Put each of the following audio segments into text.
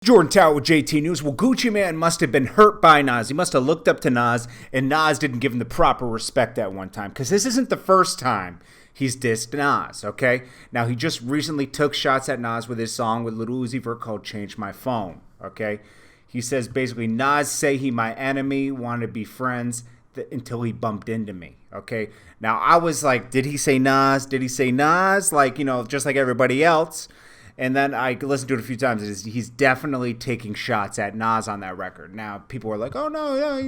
Jordan Tower with JT News. Well, Gucci Mane must have been hurt by Nas. He must have looked up to Nas, and Nas didn't give him the proper respect at one time. Because this isn't the first time he's dissed Nas, okay? Now, he just recently took shots at Nas with his song with Lil Uzi Vert called Change My Phone, okay? He says basically, Nas say he my enemy, want to be friends until he bumped into me, okay? Now, I was like, did he say Nas? Did he say Nas? Like, you know, just like everybody else. And then I listened to it a few times. He's definitely taking shots at Nas on that record. Now, people are like, oh, no.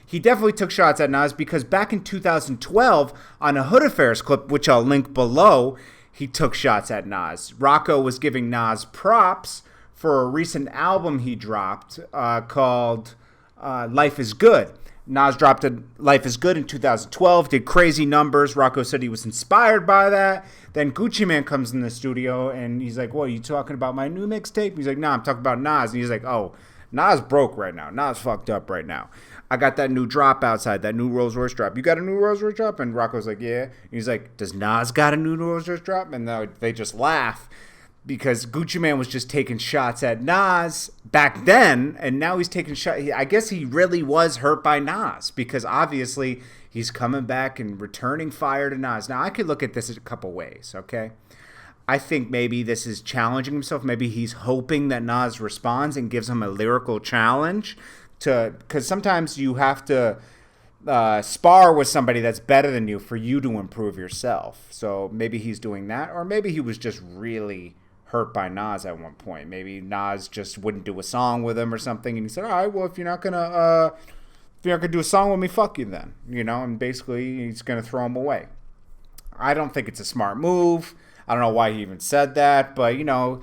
He definitely took shots at Nas because back in 2012, on a Hood Affairs clip, which I'll link below, he took shots at Nas. Rocco was giving Nas props for a recent album he dropped called Life is Good. Nas dropped Life is Good in 2012, did crazy numbers. Rocco said he was inspired by that. Then Gucci Mane comes in the studio and he's like, what, are you talking about my new mixtape? He's like, nah, I'm talking about Nas. And he's like, oh, Nas broke right now. Nas fucked up right now. I got that new drop outside, that new Rolls Royce drop. You got a new Rolls Royce drop? And Rocco's like, yeah. And he's like, does Nas got a new Rolls Royce drop? And they just laugh. Because Gucci Mane was just taking shots at Nas back then, and now he's taking shots. I guess he really was hurt by Nas, because obviously he's coming back and returning fire to Nas. Now, I could look at this a couple ways, okay? I think maybe this is challenging himself. Maybe he's hoping that Nas responds and gives him a lyrical challenge, because sometimes you have to spar with somebody that's better than you for you to improve yourself. So maybe he's doing that, or maybe he was just really hurt by Nas at one point. Maybe Nas just wouldn't do a song with him or something, and he said, all right, well, if you're not gonna do a song with me, fuck you then, you know. And basically he's gonna throw him away. I don't think it's a smart move. I don't know why he even said that, but you know,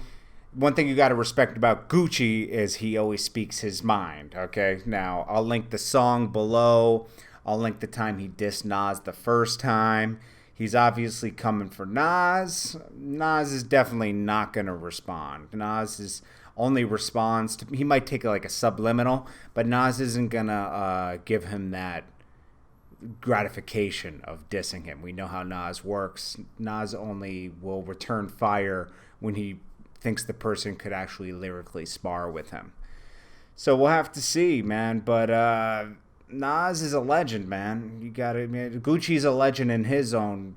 one thing you got to respect about Gucci is he always speaks his mind, okay? Now, I'll link the song below. I'll link the time he dissed Nas the first time. He's obviously coming for Nas. Nas is definitely not going to respond. Nas is only responds to, he might take like a subliminal, but Nas isn't going to give him that gratification of dissing him. We know how Nas works. Nas only will return fire when he thinks the person could actually lyrically spar with him. So we'll have to see, man. But Nas is a legend, man. You got it, man. Gucci's a legend in his own,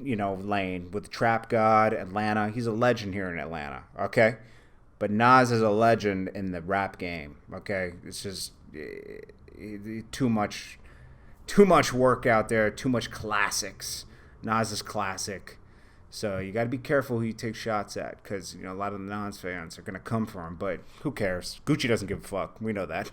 you know, lane with Trap God, Atlanta. He's a legend here in Atlanta, okay? But Nas is a legend in the rap game, okay? It's just too much work out there, too much classics. Nas is classic. So you got to be careful who you take shots at, because, you know, a lot of the Nas fans are going to come for him, but who cares? Gucci doesn't give a fuck. We know that.